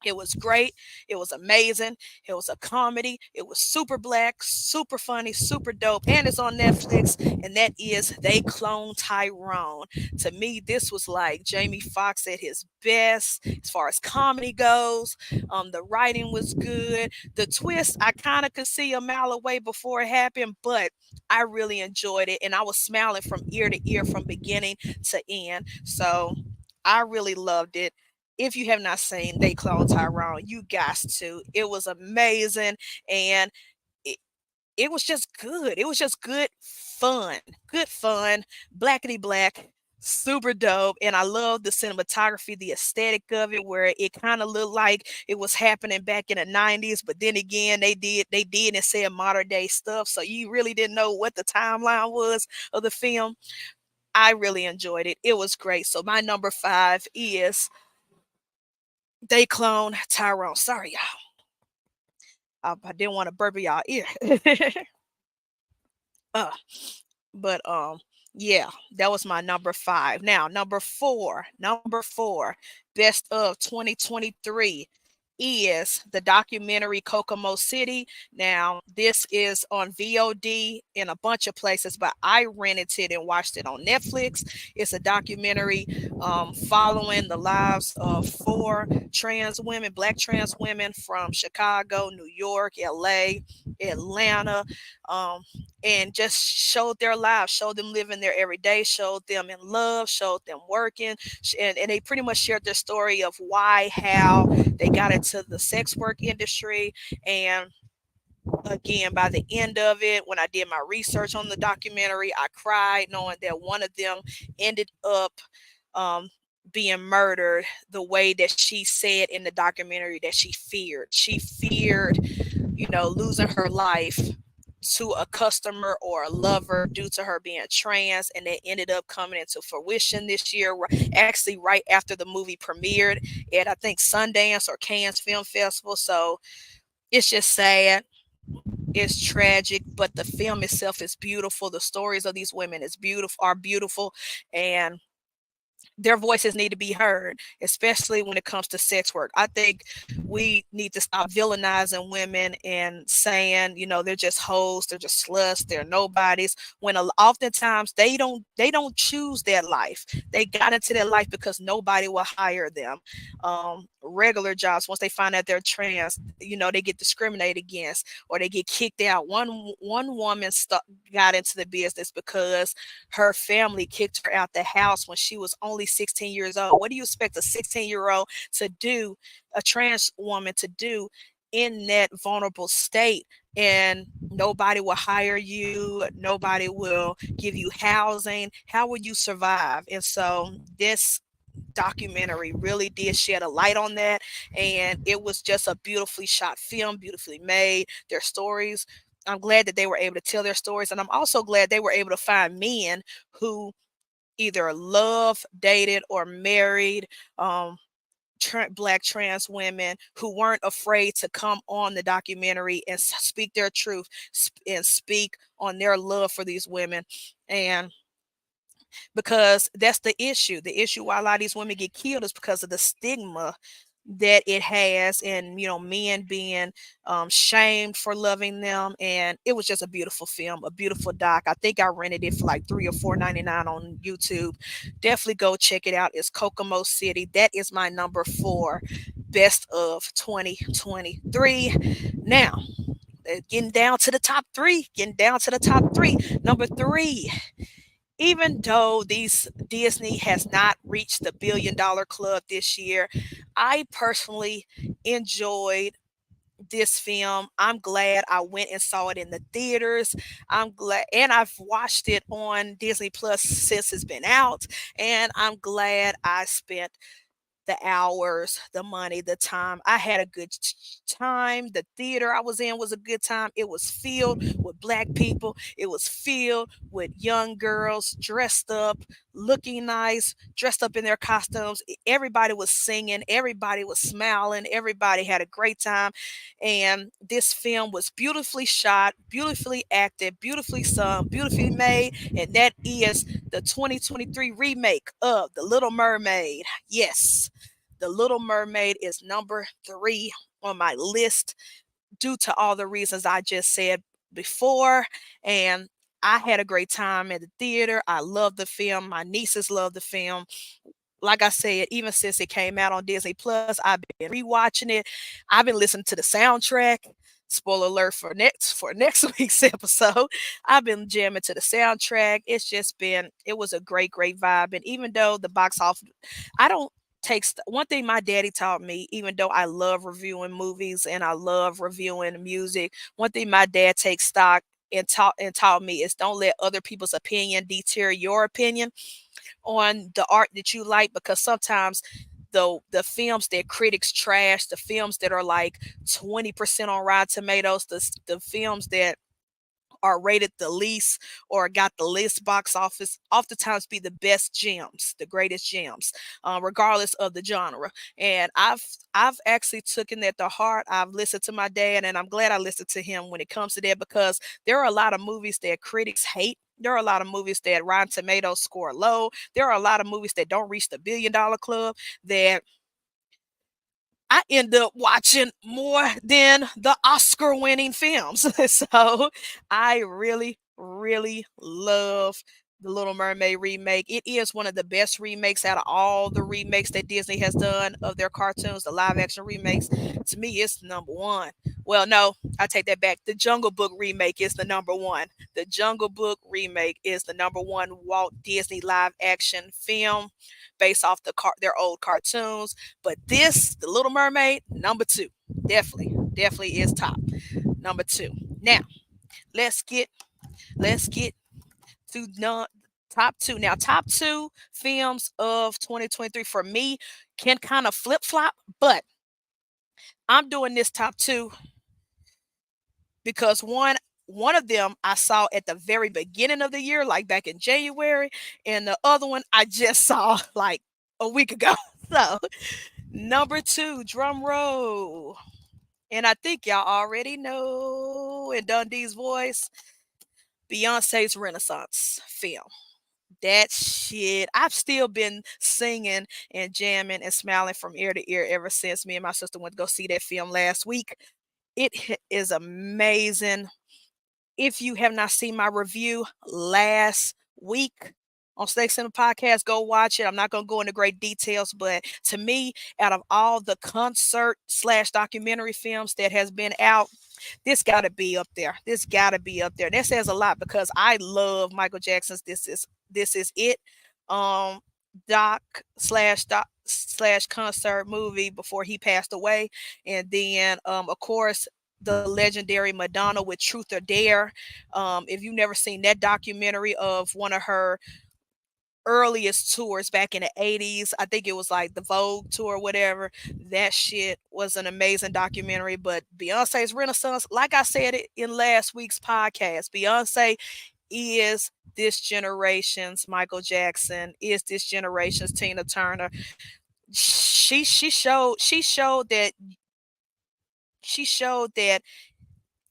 It was great. It was amazing. It was a comedy. It was super black, super funny, super dope, and it's on Netflix. And that is They Clone Tyrone. To me, this was like Jamie Foxx at his best as far as comedy goes. The writing was good. The twist, I kind of could see a mile away before it happened, but I really enjoyed it, and I was smiling from ear to ear from beginning to end. So I really loved it. If you have not seen They Clone Tyrone, you got to. It was amazing, and it, it was just good. It was just good fun, blackety black, super dope. And I love the cinematography, the aesthetic of it, where it kind of looked like it was happening back in the 90s, but then again, they did and said modern day stuff. So you really didn't know what the timeline was of the film. I really enjoyed it. It was great. So my number 5 is They Clone Tyrone. Sorry, y'all. I didn't want to burp in y'all ear. uh, but yeah, that was my number 5. Now, number 4, best of 2023 is the documentary Kokomo City. Now, this is on VOD in a bunch of places, but I rented it and watched it on Netflix. It's a documentary following the lives of 4 trans women, black trans women from Chicago, New York, LA, Atlanta. Um, and just showed their lives, showed them living their everyday, showed them in love, showed them working, and they pretty much shared their story of why, how they got into the sex work industry. And again, by the end of it, when I did my research on the documentary, I cried knowing that one of them ended up um, being murdered the way that she said in the documentary that she feared. She feared, losing her life to a customer or a lover due to her being trans, and that ended up coming into fruition this year, actually right after the movie premiered at, I think, Sundance or Cannes Film Festival. So it's just sad, is tragic, but the film itself is beautiful. The stories of these women are beautiful, and their voices need to be heard, especially when it comes to sex work. I think we need to stop villainizing women and saying, they're just hoes, they're just sluts, they're nobodies. When oftentimes they don't choose that life. They got into that life because nobody will hire them. Regular jobs, once they find out they're trans, they get discriminated against or they get kicked out. One woman got into the business because her family kicked her out the house when she was only 16 years old. What do you expect a 16-year-old to do, a trans woman to do in that vulnerable state? And nobody will hire you, nobody will give you housing. How will you survive? And so this documentary really did shed a light on that, and it was just a beautifully shot film, beautifully made. Their stories, I'm glad that they were able to tell their stories, and I'm also glad they were able to find men who either love, dated, or married black trans women who weren't afraid to come on the documentary and speak their truth, and speak on their love for these women. And because that's the issue. The issue why a lot of these women get killed is because of the stigma that it has, and men being shamed for loving them. And it was just a beautiful film, a beautiful doc. I think I rented it for like $3 or $4.99 on YouTube. Definitely go check it out. It's Kokomo City. That is my number 4 best of 2023. Now, getting down to the top three. Number 3, even though these Disney has not reached the $1 billion club this year, I personally enjoyed this film. I'm glad I went and saw it in the theaters. I'm glad, and I've watched it on Disney Plus since it's been out, and I'm glad I spent the hours, the money, the time. I had a good time. The theater I was in was a good time. It was filled with black people. It was filled with young girls dressed up, looking nice, dressed up in their costumes. Everybody was singing. Everybody was smiling. Everybody had a great time. And this film was beautifully shot, beautifully acted, beautifully sung, beautifully made. And that is the 2023 remake of The Little Mermaid. Yes, The Little Mermaid is number 3 on my list due to all the reasons I just said before. And I had a great time at the theater. I love the film. My nieces love the film. Like I said, even since it came out on Disney Plus, I've been rewatching it. I've been listening to the soundtrack. Spoiler alert for next week's episode. I've been jamming to the soundtrack. It was a great vibe. And even though the box office, I don't one thing my daddy taught me, even though I love reviewing movies and I love reviewing music, one thing my dad takes stock and taught me is don't let other people's opinion deter your opinion on the art that you like, because sometimes the films that critics trash, the films that are like 20% on Rotten Tomatoes, the films that are rated the least or got the least box office oftentimes be the best gems, the greatest gems, regardless of the genre. And I've actually taken that to heart. I've listened to my dad, and I'm glad I listened to him when it comes to that, because there are a lot of movies that critics hate. There are a lot of movies that Rotten Tomatoes score low. There are a lot of movies that don't reach the $1 billion club that I end up watching more than the Oscar winning films. So I really love the Little Mermaid remake. It is one of the best remakes out of all the remakes that Disney has done of their cartoons, the live action remakes. To me, it's number 1. Well, no, I take that back. The Jungle Book remake is the number one. The Jungle Book remake is the number one Walt Disney live action film based off their old cartoons. But this, The Little Mermaid, number two. Definitely, definitely is top. Number two. Now, let's get let's get to top two. Now, top two films of 2023 for me can kind of flip flop, but I'm doing this top two because one of them I saw at the very beginning of the year, like back in January, and the other one I just saw like a week ago. So, number two, drum roll. And I think y'all already know in Dundee's voice, Beyonce's Renaissance film. That shit, I've still been singing and jamming and smiling from ear to ear ever since me and my sister went to go see that film last week. It is amazing. If you have not seen my review last week on Snake Center Podcast, go watch it. I'm not going to go into great details, but to me, out of all the concert slash documentary films that has been out, this got to be up there. This got to be up there. That says a lot because I love Michael Jackson's This Is It um doc slash concert movie before he passed away, and then of course the legendary Madonna with Truth or Dare. If you've never seen that documentary of one of her earliest tours back in the 80s, I think it was like the Vogue tour or whatever. That shit was an amazing documentary. But Beyonce's Renaissance, like I said it in last week's podcast, Beyonce is this generation's Michael Jackson, is this generation's Tina Turner. She showed that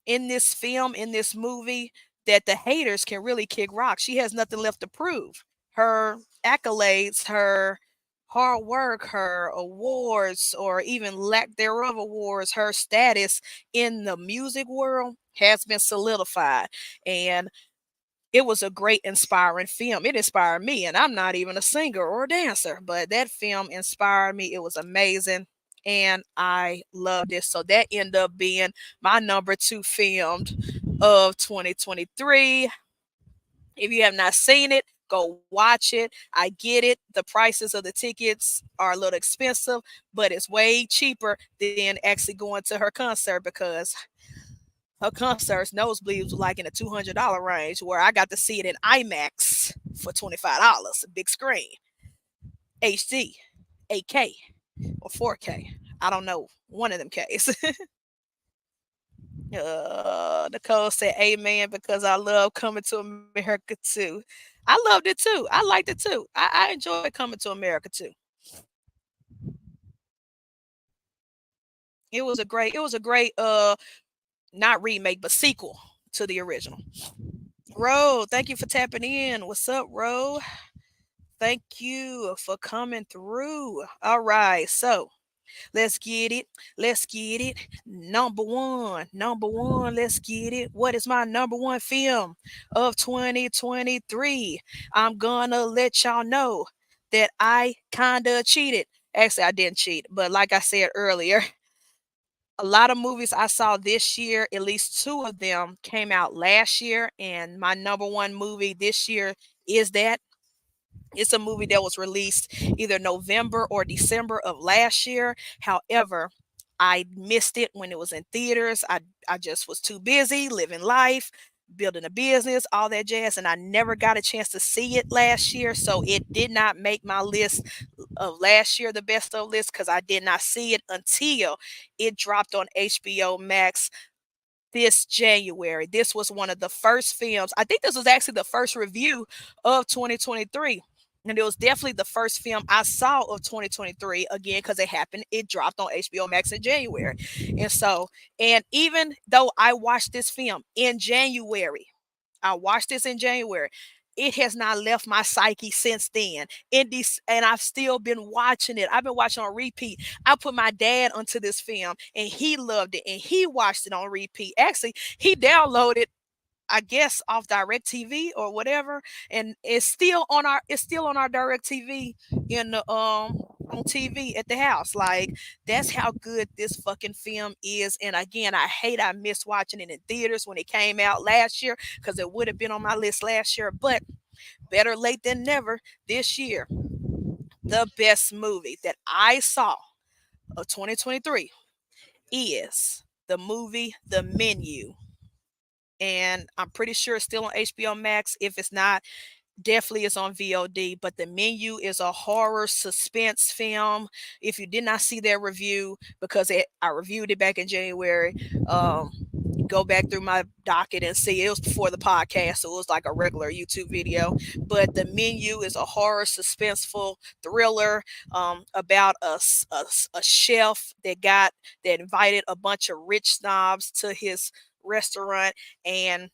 in this film, in this movie, that the haters can really kick rock. She has nothing left to prove. Her accolades, her hard work, her awards, or even lack thereof awards, her status in the music world has been solidified. And it was a great inspiring film. It inspired me, and I'm not even a singer or a dancer, but that film inspired me. It was amazing, and I loved it. So that ended up being my number two film of 2023. If you have not seen it, go watch it. I get it. The prices of the tickets are a little expensive, but it's way cheaper than actually going to her concert because her concerts nosebleeds were like in the $200 range, where I got to see it in IMAX for $25, a big screen, HD, 8K, or 4K. I don't know, one of them Ks. Nicole said amen because I love Coming to America too. I loved it too. I liked it too. I enjoyed Coming to America too. It was a great not remake but sequel to the original. Ro, thank you for tapping in. What's up, Ro? Thank you for coming through. All right, so let's get it. Let's get it. Number one. Number one. Let's get it. What is my number one film of 2023? I'm gonna let y'all know that I kinda cheated. Actually, I didn't cheat, but like I said earlier, a lot of movies I saw this year, at least two of them came out last year, and my number one movie this year is that. It's a movie that was released either November or December of last year. However, I missed it when it was in theaters. I just was too busy living life, building a business, all that jazz, and I never got a chance to see it last year. So it did not make my list of last year, the best of list, because I did not see it until it dropped on HBO Max this January. This was one of the first films. I think this was actually the first review of 2023. And it was definitely the first film I saw of 2023 again because it dropped on HBO Max in January. And so, and even though I watched this film in January, I watched this in January. It has not left my psyche since then. And I've still been watching it. I've been watching on repeat. I put my dad onto this film, and he loved it, and he watched it on repeat. Actually, he downloaded, I guess, off DirecTV or whatever, and it's still on our DirecTV in the on TV at the house. Like, that's how good this fucking film is. And again, I missed watching it in theaters when it came out last year, because it would have been on my list last year. But better late than never. This year, the best movie that I saw of 2023 is the movie The Menu. And I'm pretty sure it's still on HBO Max. If it's not, definitely is on VOD. But The Menu is a horror suspense film. If you did not see their review, because I reviewed it back in January, go back through my docket and see. It was before the podcast, so it was like a regular YouTube video. But The Menu is a horror suspenseful thriller, about a chef that invited a bunch of rich snobs to his restaurant, and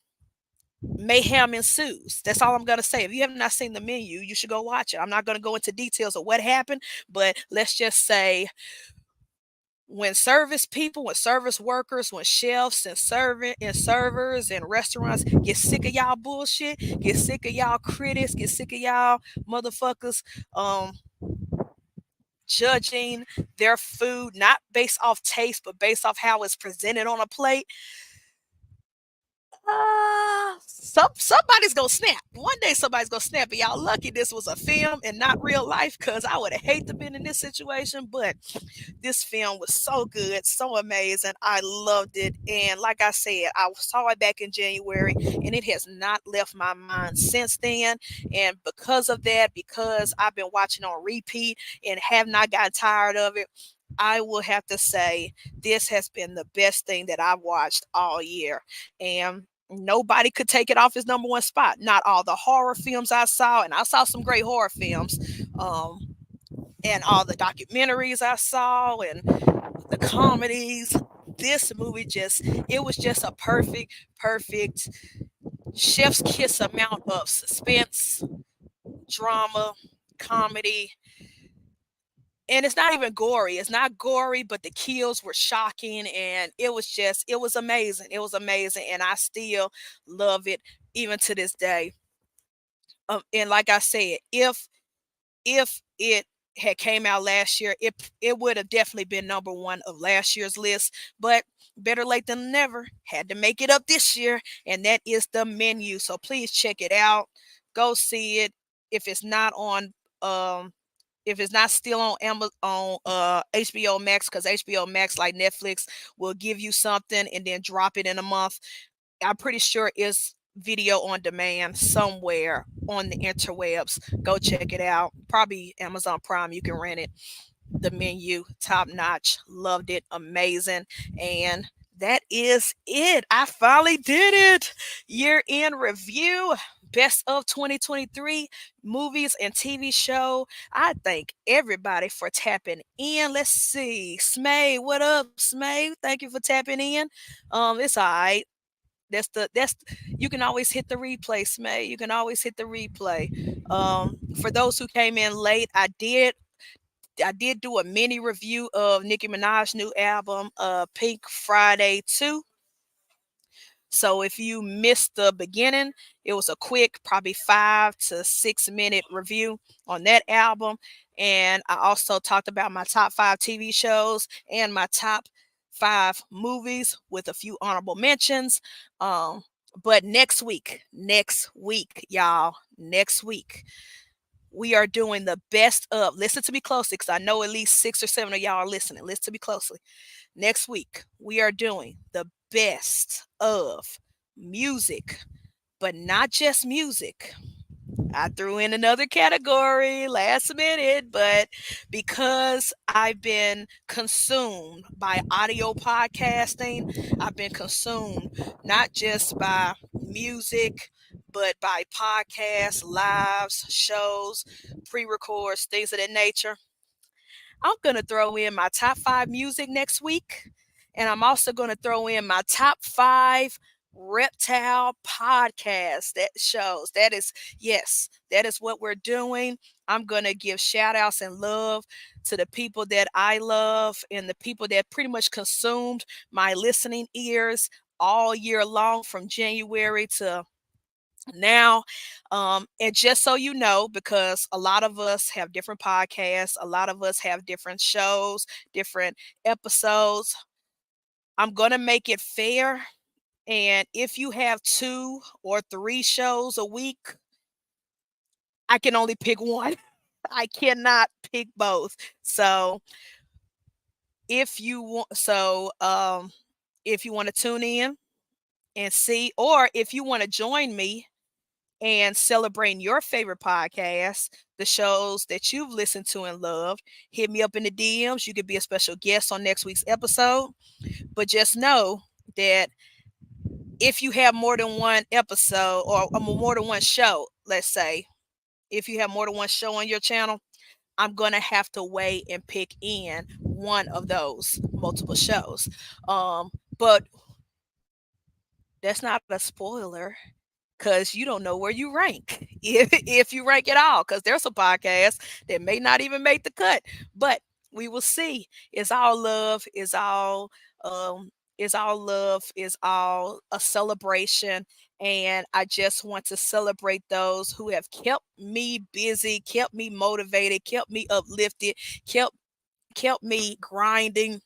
mayhem ensues. That's all I'm going to say. If you have not seen The Menu, you should go watch it. I'm not going to go into details of what happened, but let's just say, when service people, when service workers, when chefs and servers and restaurants get sick of y'all bullshit, get sick of y'all critics, get sick of y'all motherfuckers judging their food not based off taste, but based off how it's presented on a plate, somebody's gonna snap. One day somebody's gonna snap. And y'all lucky this was a film and not real life, because I would have hated to been in this situation. But this film was so good, so amazing. I loved it. And like I said, I saw it back in January, and it has not left my mind since then. And because of that, because I've been watching on repeat and have not gotten tired of it, I will have to say this has been the best thing that I've watched all year. And nobody could take it off his number one spot. Not all the horror films I saw, and I saw some great horror films, and all the documentaries I saw, and the comedies. This movie it was just a perfect chef's kiss amount of suspense, drama, comedy. And it's not even gory. It's not gory, but the kills were shocking, and it was amazing. It was amazing, and I still love it even to this day. And like I said, if it had came out last year, it would have definitely been number one of last year's list. But better late than never. Had to make it up this year, and that is The Menu. So please check it out. Go see it. If it's not on, if it's not still on Amazon, on HBO Max, because HBO Max, like Netflix, will give you something and then drop it in a month. I'm pretty sure it's video on demand somewhere on the interwebs. Go check it out. Probably Amazon Prime. You can rent it. The Menu, top notch. Loved it. Amazing. And that is it. I finally did it. Year end review. Best of 2023 movies and TV show. I thank everybody for tapping in. Let's see. Smay, what up, Smay? Thank you for tapping in. It's all right. That's you can always hit the replay, Smay. You can always hit the replay. For those who came in late, I did do a mini review of Nicki Minaj's new album, Pink Friday 2. So if you missed the beginning, it was a quick, probably 5 to 6 minute review on that album. And I also talked about my top 5 TV shows and my top 5 movies with a few honorable mentions. But next week, y'all, next week, we are doing the best of. Listen to me closely, because I know at least 6 or 7 of y'all are listening. Listen to me closely. Next week, we are doing the best of music, but not just music. I threw in another category last minute, but because I've been consumed by audio podcasting, I've been consumed not just by music, but by podcasts, lives, shows, pre records, things of that nature. I'm going to throw in my top 5 music next week. And I'm also going to throw in my top 5 reptile podcast that shows. That is, yes, that is what we're doing. I'm going to give shout outs and love to the people that I love and the people that pretty much consumed my listening ears all year long, from January to Now, and just so you know, because a lot of us have different podcasts, a lot of us have different shows, different episodes. I'm going to make it fair. And if you have 2 or 3 shows a week, I can only pick one. I cannot pick both. So if you want, if you want to tune in and see, or if you want to join me and celebrating your favorite podcast, the shows that you've listened to and loved, hit me up in the DMs. You could be a special guest on next week's episode. But just know that if you have more than one episode or more than one show, let's say, if you have more than one show on your channel, I'm going to have to weigh and pick in one of those multiple shows. But that's not a spoiler because you don't know where you rank if you rank at all, because there's a podcast that may not even make the cut, but we will see. It's all love, um is all love, is all a celebration. And I just want to celebrate those who have kept me busy, kept me motivated, kept me uplifted, kept kept me grinding,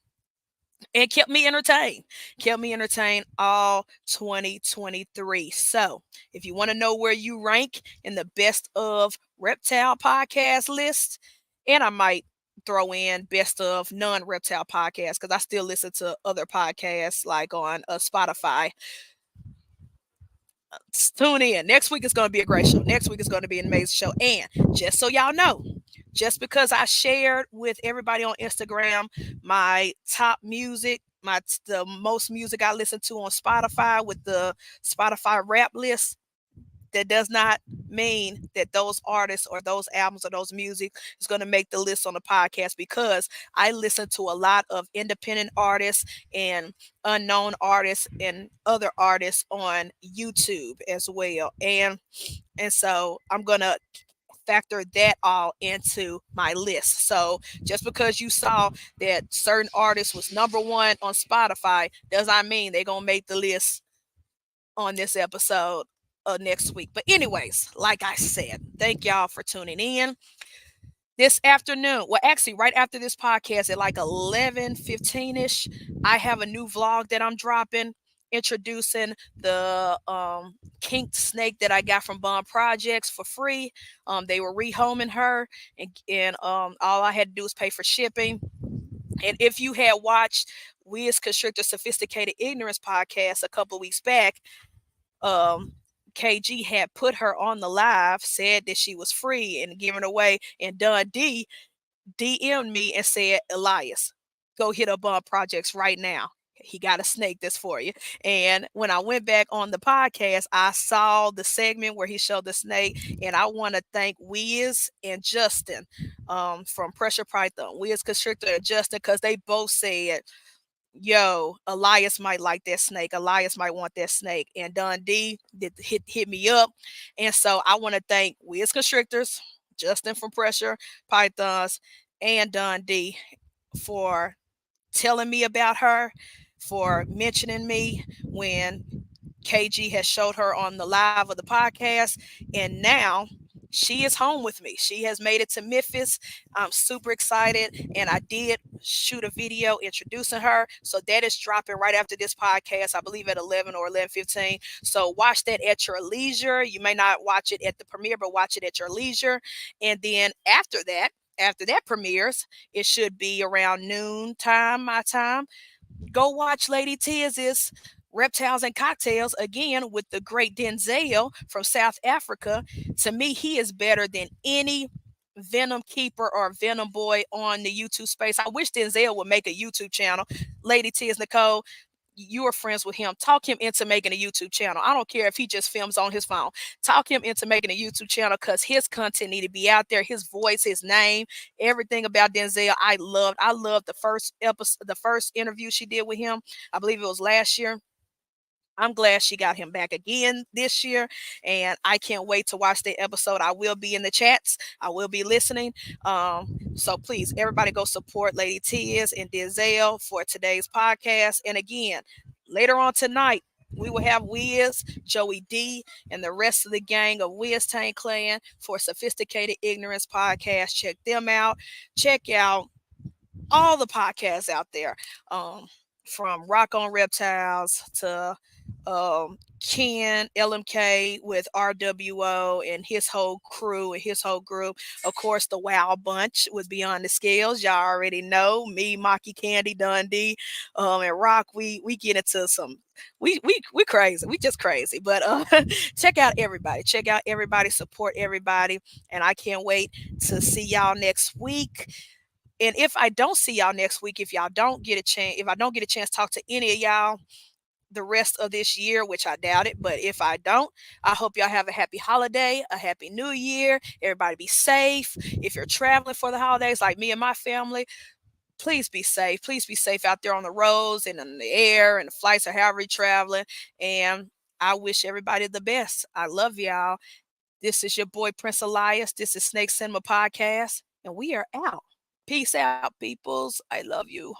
and kept me entertained all 2023. So if you want to know where you rank in the best of reptile podcast list, and I might throw in best of non-reptile podcasts because I still listen to other podcasts like on Spotify. Tune in. Next week is going to be a great show. Next week is going to be an amazing show. And just so y'all know, just because I shared with everybody on Instagram my top music, the most music I listen to on Spotify with the Spotify rap list, that does not mean that those artists or those albums or those music is going to make the list on the podcast, because I listen to a lot of independent artists and unknown artists and other artists on YouTube as well. And so I'm going to factor that all into my list. So just because you saw that certain artist was number one on Spotify does not mean they're going to make the list on this episode next week. But anyways, like I said, thank y'all for tuning in this afternoon. Well, actually, right after this podcast at like 11:15ish, I have a new vlog that I'm dropping introducing the kinked snake that I got from Bond Projects for free. They were rehoming her, and all I had to do was pay for shipping. And if you had watched Wiz Constrictor Sophisticated Ignorance podcast a couple of weeks back, um, KG had put her on the live, said that she was free and giving away, and Don D DM'd me and said, Elias, go hit up on projects right now. He got a snake that's for you. And when I went back on the podcast, I saw the segment where he showed the snake. And I want to thank Wiz and Justin from Pressure Python. Wiz Constrictor and Justin, because they both said, yo, Elias might like that snake. Elias might want that snake. And Dundee did hit me up. And so I want to thank Wiz Constrictors, Justin from Pressure Pythons, and Dundee for telling me about her, for mentioning me when KG has showed her on the live of the podcast. And now she is home with me. She has made it to Memphis. I'm super excited. And I did shoot a video introducing her. So that is dropping right after this podcast, I believe at 11 or 11:15. So watch that at your leisure. You may not watch it at the premiere, but watch it at your leisure. And then after that premieres, it should be around noon time, my time. Go watch Lady Tiz's Reptiles and Cocktails again with the great Denzel from South Africa. To me, he is better than any Venom Keeper or Venom Boy on the YouTube space. I wish Denzel would make a YouTube channel. Lady Tiz Nicole, you are friends with him. Talk him into making a YouTube channel. I don't care if he just films on his phone. Talk him into making a YouTube channel because his content need to be out there. His voice, his name, everything about Denzel. I loved the first episode, the first interview she did with him. I believe it was last year. I'm glad she got him back again this year, and I can't wait to watch the episode. I will be in the chats. I will be listening. So please, everybody go support Lady Tiz and Denzel for today's podcast. And again, later on tonight, We will have Wiz, Joey D, and the rest of the gang of Wiz Tank Clan for Sophisticated Ignorance Podcast. Check them out. Check out all the podcasts out there, um, from Rock on Reptiles to Ken LMK with RWO and his whole crew and his whole group. Of course, the Wow Bunch with Beyond the Scales. Y'all already know me, Maki Candy, Dundee, and Rock. We get into some. We crazy. We just crazy. But check out everybody. Check out everybody. Support everybody. And I can't wait to see y'all next week. And if I don't see y'all next week, if I don't get a chance to talk to any of y'all the rest of this year, which I doubt it, but if I don't, I hope y'all have a happy holiday, a happy new year. Everybody be safe. If you're traveling for the holidays, like me and my family, please be safe. Please be safe out there on the roads and in the air and the flights or however you're traveling. And I wish everybody the best. I love y'all. This is your boy Prince Elias. This is Snake Cinema Podcast, and we are out. Peace out, peoples. I love you.